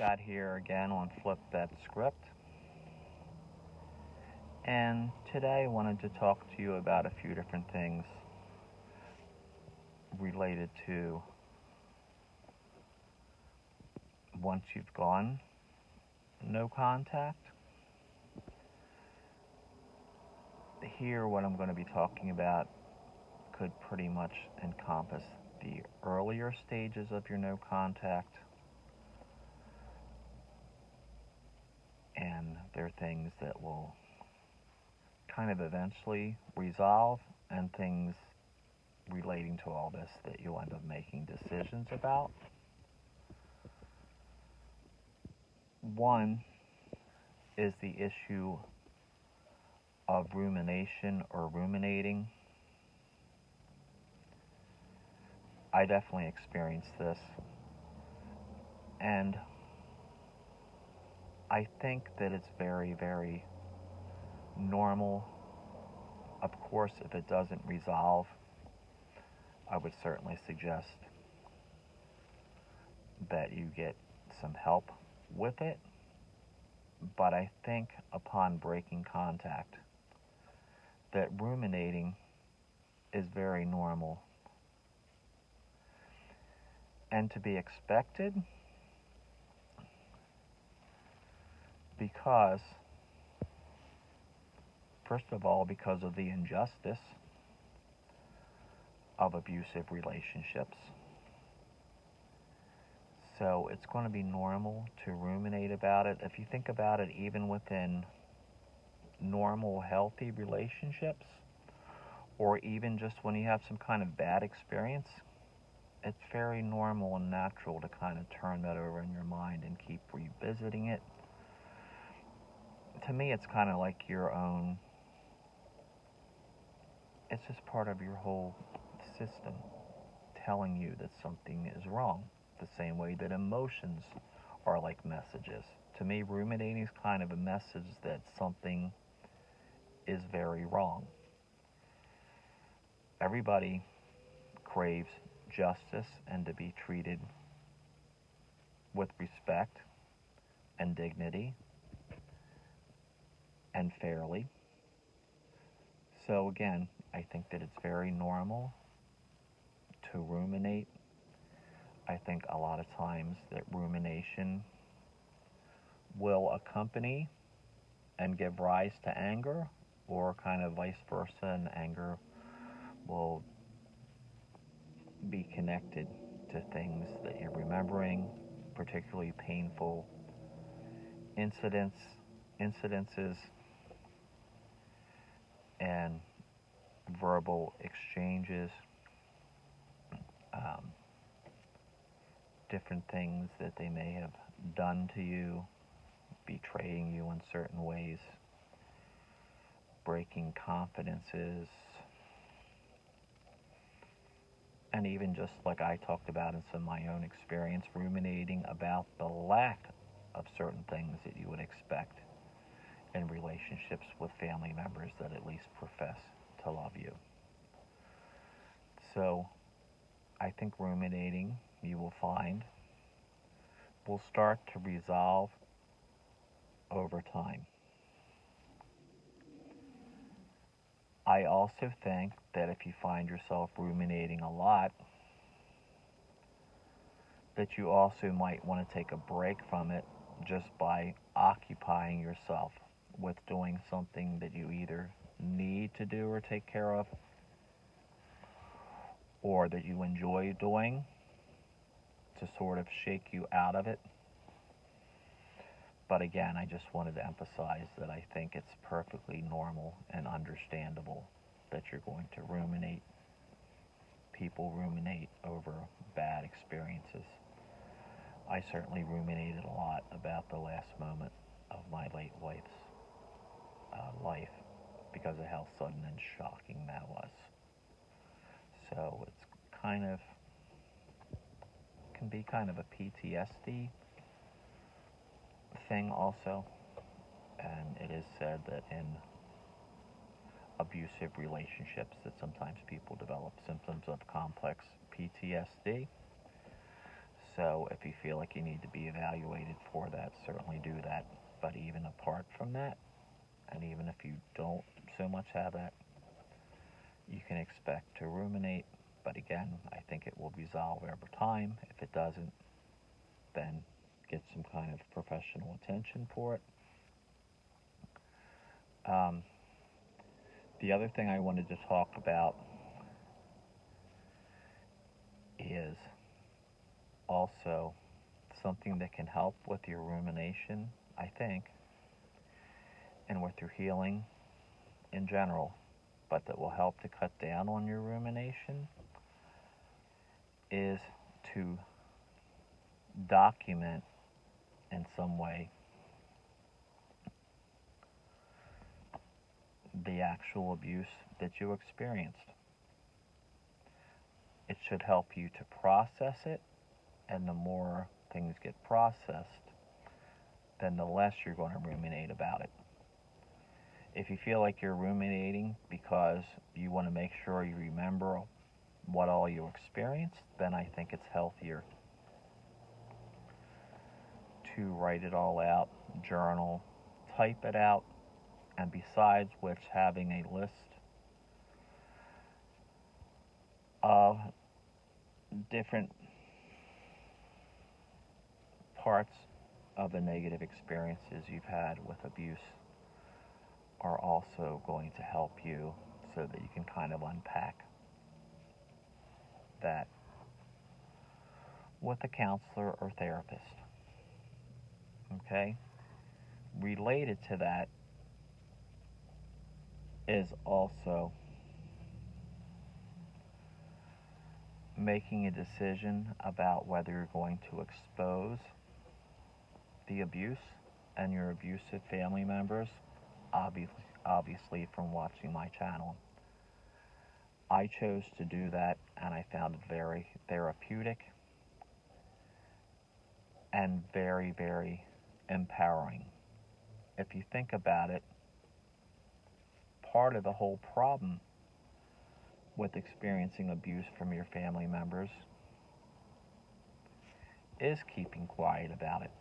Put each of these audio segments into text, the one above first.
Scott here again on Flip That Script. And today I wanted to talk to you about a few different things related to once you've gone no contact. Here, what I'm going to be talking about could pretty much encompass the earlier stages of your no contact, and there are things that will kind of eventually resolve, and things relating to all this that you'll end up making decisions about. One is the issue of rumination or ruminating. I definitely experienced this, and I think that it's very, very normal. Of course, if it doesn't resolve, I would certainly suggest that you get some help with it. But I think upon breaking contact, that ruminating is very normal and to be expected, because, first of all, because of the injustice of abusive relationships. So it's going to be normal to ruminate about it. If you think about it, even within normal, healthy relationships, or even just when you have some kind of bad experience, it's very normal and natural to kind of turn that over in your mind and keep revisiting it. To me, it's kind of like your own, it's just part of your whole system telling you that something is wrong, the same way that emotions are like messages. To me, ruminating is kind of a message that something is very wrong. Everybody craves justice and to be treated with respect and dignity and fairly. So again, I think that it's very normal to ruminate. I think a lot of times that rumination will accompany and give rise to anger, or kind of vice versa, and anger will be connected to things that you're remembering, particularly painful incidences, and verbal exchanges, different things that they may have done to you, betraying you in certain ways, breaking confidences, and even just like I talked about in some of my own experience, ruminating about the lack of certain things that you would expect in relationships with family members that at least profess to love you. So I think ruminating, you will find, will start to resolve over time. I also think that if you find yourself ruminating a lot, that you also might want to take a break from it just by occupying yourself with doing something that you either need to do or take care of, or that you enjoy doing to sort of shake you out of it. But again, I just wanted to emphasize that I think it's perfectly normal and understandable that you're going to ruminate. People ruminate over bad experiences. I certainly ruminated a lot about the last moment of my late wife's life because of how sudden and shocking that was. So it's can be kind of a PTSD thing also. And it is said that in abusive relationships that sometimes people develop symptoms of complex PTSD. So if you feel like you need to be evaluated for that, certainly do that. But even apart from that, and even if you don't so much have that, you can expect to ruminate. But again, I think it will resolve over time. If it doesn't, then get some kind of professional attention for it. Um, the other thing I wanted to talk about is also something that can help with your rumination, I think, and with your healing in general, but that will help to cut down on your rumination, is to document in some way the actual abuse that you experienced. It should help you to process it, and the more things get processed, then the less you're going to ruminate about it. If you feel like you're ruminating because you want to make sure you remember what all you experienced, then I think it's healthier to write it all out, journal, type it out, and besides which, having a list of different parts of the negative experiences you've had with abuse are also going to help you so that you can kind of unpack that with a counselor or therapist. Okay? Related to that is also making a decision about whether you're going to expose the abuse and your abusive family members, obviously from watching my channel. I chose to do that, and I found it very therapeutic and very, very empowering. If you think about it, part of the whole problem with experiencing abuse from your family members is keeping quiet about it.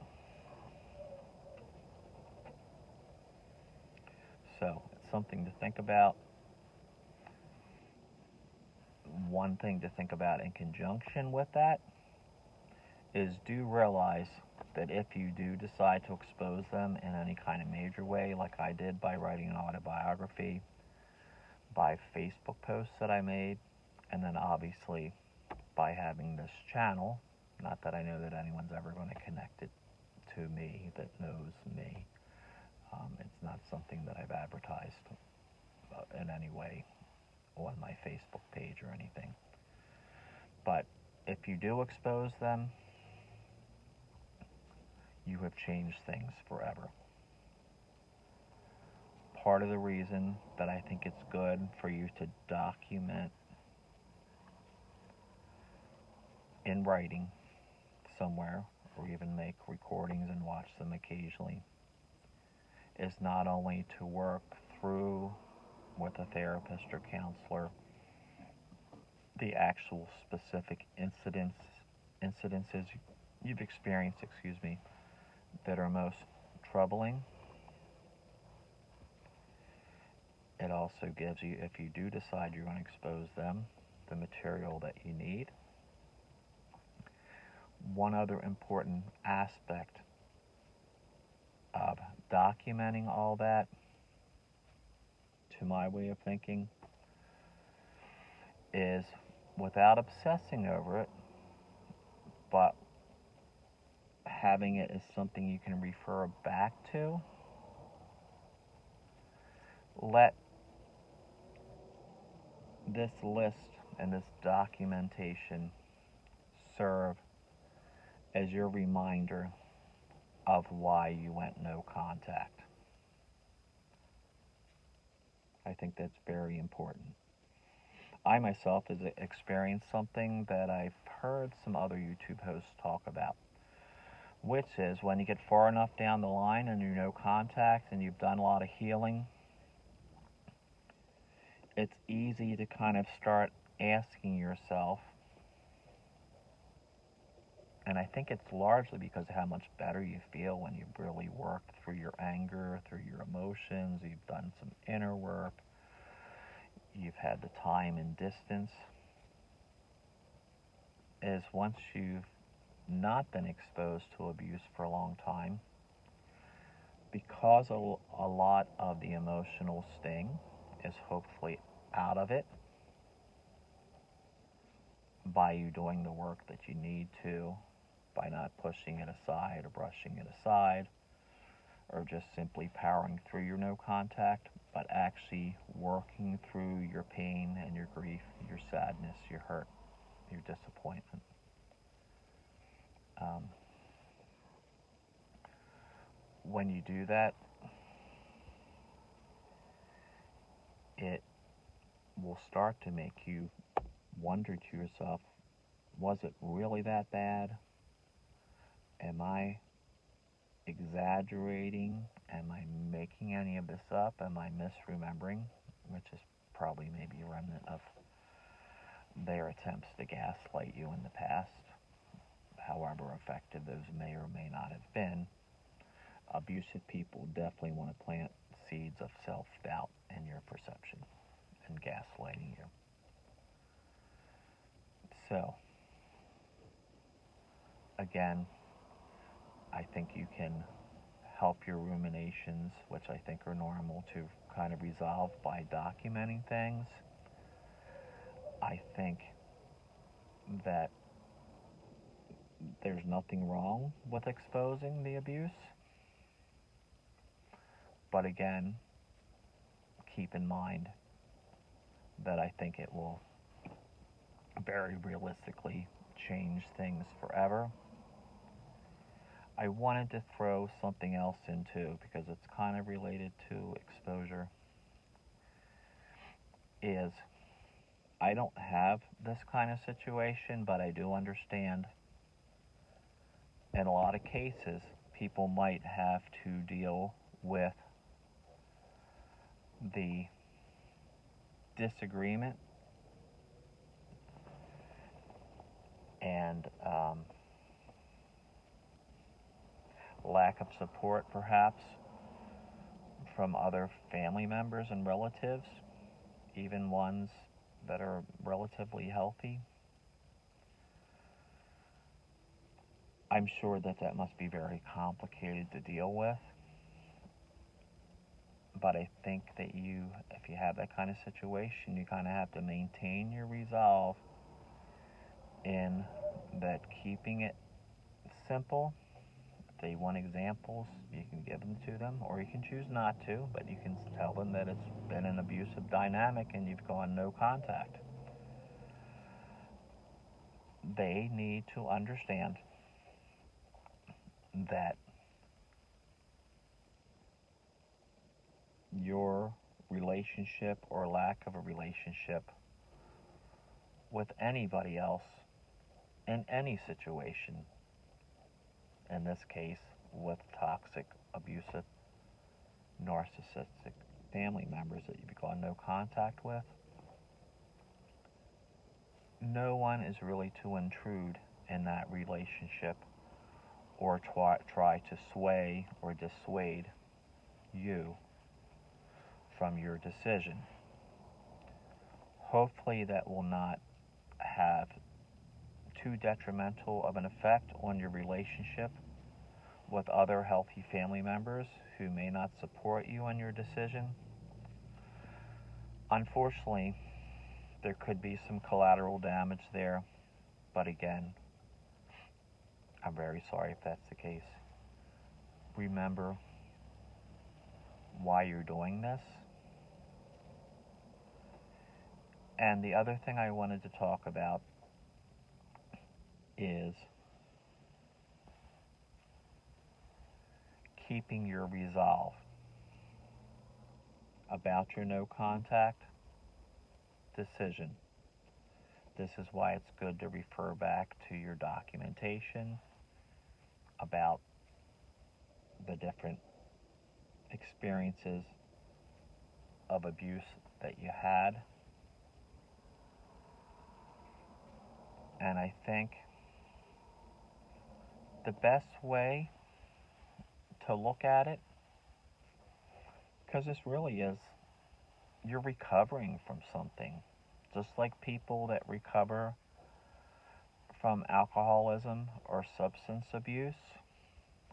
So it's something to think about. One thing to think about in conjunction with that is do realize that if you do decide to expose them in any kind of major way, like I did by writing an autobiography, by Facebook posts that I made, and then obviously by having this channel, not that I know that anyone's ever going to connect it to me that knows me. It's not something that I've advertised in any way on my Facebook page or anything. But if you do expose them, you have changed things forever. Part of the reason that I think it's good for you to document in writing somewhere, or even make recordings and watch them occasionally, is not only to work through with a therapist or counselor the actual specific incidences you've experienced, that are most troubling. It also gives you, if you do decide you're going to expose them, the material that you need. One other important aspect of documenting all that, to my way of thinking, is without obsessing over it, but having it as something you can refer back to, let this list and this documentation serve as your reminder of why you went no contact. I think that's very important. I myself has experienced something that I've heard some other YouTube hosts talk about, which is when you get far enough down the line and you're no contact and you've done a lot of healing, it's easy to kind of start asking yourself, And I think it's largely because of how much better you feel when you've really worked through your anger, through your emotions, you've done some inner work, you've had the time and distance, is once you've not been exposed to abuse for a long time, because a lot of the emotional sting is hopefully out of it by you doing the work that you need to, by not pushing it aside or brushing it aside, or just simply powering through your no contact, but actually working through your pain and your grief, your sadness, your hurt, your disappointment. Um, when you do that, it will start to make you wonder to yourself, was it really that bad? Am I exaggerating? Am I making any of this up? Am I misremembering? Which is probably maybe a remnant of their attempts to gaslight you in the past, however effective those may or may not have been. Abusive people definitely want to plant seeds of self-doubt in your perception and gaslighting you. So, again, I think you can help your ruminations, which I think are normal, to kind of resolve by documenting things. I think that there's nothing wrong with exposing the abuse. But again, keep in mind that I think it will very realistically change things forever. I wanted to throw something else into because it's kind of related to exposure. Is I don't have this kind of situation, but I do understand in a lot of cases people might have to deal with the disagreement and lack of support, perhaps, from other family members and relatives, even ones that are relatively healthy. I'm sure that that must be very complicated to deal with. But I think that if you have that kind of situation, you kind of have to maintain your resolve in that keeping it simple. If they want examples, you can give them to them, or you can choose not to, but you can tell them that it's been an abusive dynamic and you've gone no contact. They need to understand that your relationship or lack of a relationship with anybody else in any situation, in this case with toxic, abusive, narcissistic family members that you've gone no contact with, no one is really to intrude in that relationship or try to sway or dissuade you from your decision. Hopefully that will not have too detrimental of an effect on your relationship with other healthy family members who may not support you in your decision. Unfortunately, there could be some collateral damage there, but again, I'm very sorry if that's the case. Remember why you're doing this. And the other thing I wanted to talk about is keeping your resolve about your no contact decision. This is why it's good to refer back to your documentation about the different experiences of abuse that you had. And I think The best way to look at it, because this really is, you're recovering from something. Just like people that recover from alcoholism or substance abuse,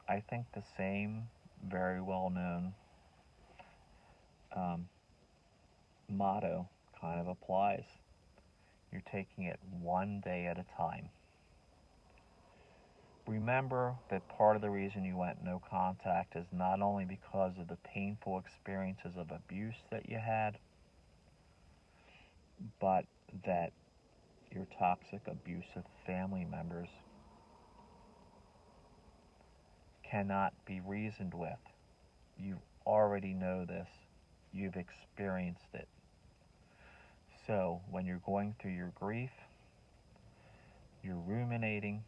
I think the same very well known um, motto kind of applies. You're taking it one day at a time. Remember that part of the reason you went no contact is not only because of the painful experiences of abuse that you had, but that your toxic, abusive family members cannot be reasoned with. You already know this. You've experienced it. So when you're going through your grief, you're ruminating,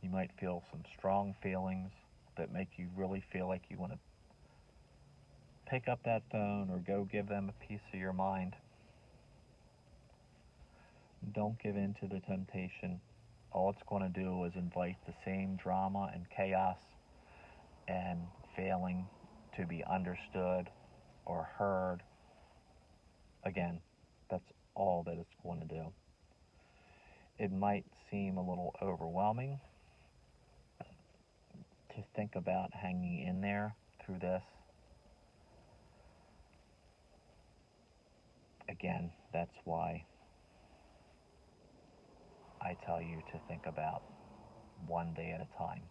you might feel some strong feelings that make you really feel like you want to pick up that phone or go give them a piece of your mind. Don't give in to the temptation. All it's going to do is invite the same drama and chaos and failing to be understood or heard. Again, that's all that it's going to do. It might seem a little overwhelming to think about hanging in there through this. Again, that's why I tell you to think about one day at a time.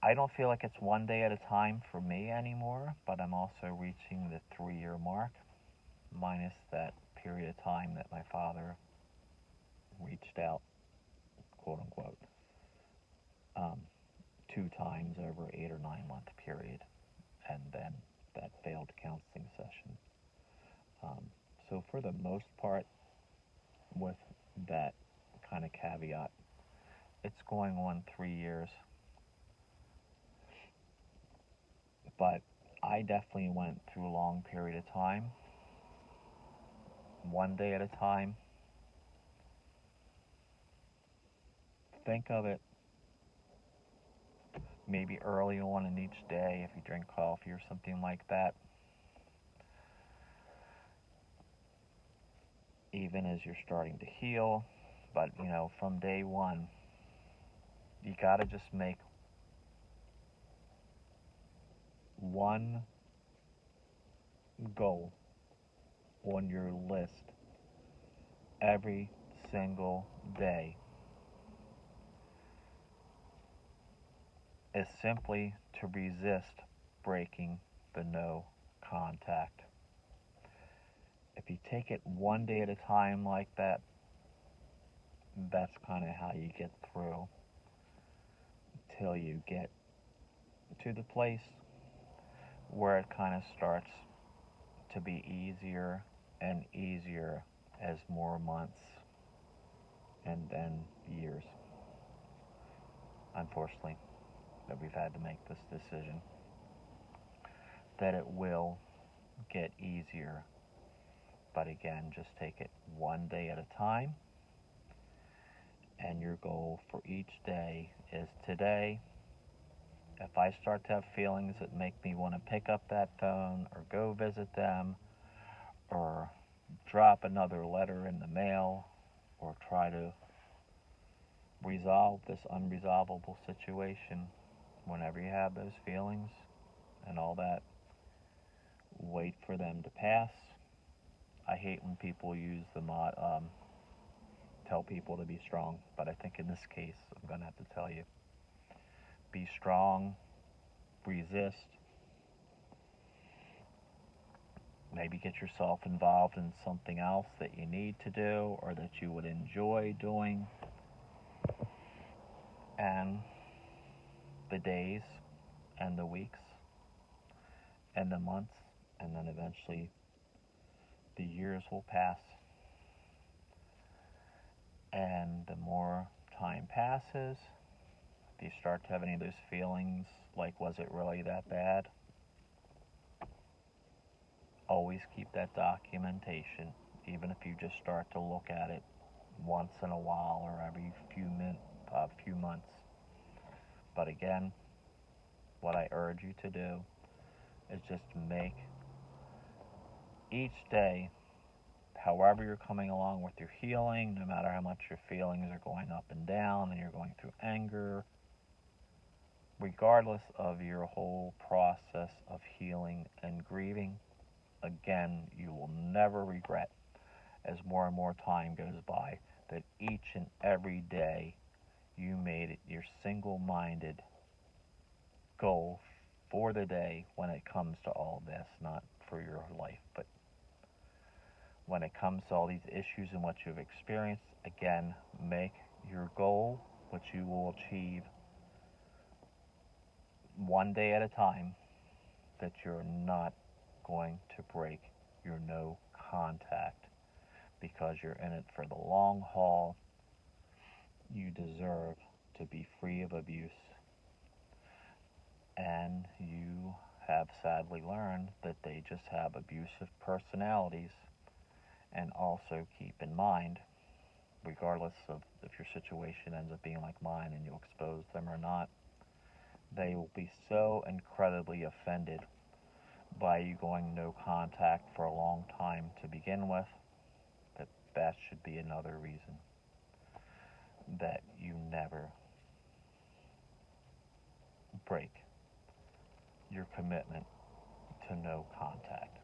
I don't feel like it's one day at a time for me anymore, but I'm also reaching the 3-year mark, minus that period of time that my father reached out, quote unquote, 2 times over 8 or 9 month period, and then that failed counseling session. So for the most part, with that kind of caveat, it's going on 3 years. But I definitely went through a long period of time, one day at a time. Think of it maybe early on in each day if you drink coffee or something like that. Even as you're starting to heal. But, from day one, you got to just make one goal on your list every single day is simply to resist breaking the no contact. If you take it one day at a time like that, that's kind of how you get through till you get to the place where it kind of starts to be easier and easier as more months and then years, unfortunately, that we've had to make this decision, that it will get easier. But again, just take it one day at a time, and your goal for each day is today. If I start to have feelings that make me want to pick up that phone or go visit them or drop another letter in the mail or try to resolve this unresolvable situation, whenever you have those feelings and all that, wait for them to pass. I hate when people use the tell people to be strong, but I think in this case I'm going to have to tell you, be strong, resist, maybe get yourself involved in something else that you need to do or that you would enjoy doing, and the days and the weeks and the months and then eventually the years will pass, and the more time passes, if you start to have any of those feelings like, was it really that bad? Always keep that documentation, even if you just start to look at it once in a while or every few months. But again, what I urge you to do is just make each day, however you're coming along with your healing, no matter how much your feelings are going up and down and you're going through anger, regardless of your whole process of healing and grieving, again, you will never regret as more and more time goes by that each and every day you made it your single-minded goal for the day when it comes to all this, not for your life, but when it comes to all these issues and what you've experienced, again, make your goal, which you will achieve one day at a time, that you're not going to break your no contact because you're in it for the long haul. You deserve to be free of abuse. And you have sadly learned that they just have abusive personalities. And also keep in mind, regardless of if your situation ends up being like mine and you expose them or not, they will be so incredibly offended by you going no contact for a long time to begin with that that should be another reason that you never break your commitment to no contact.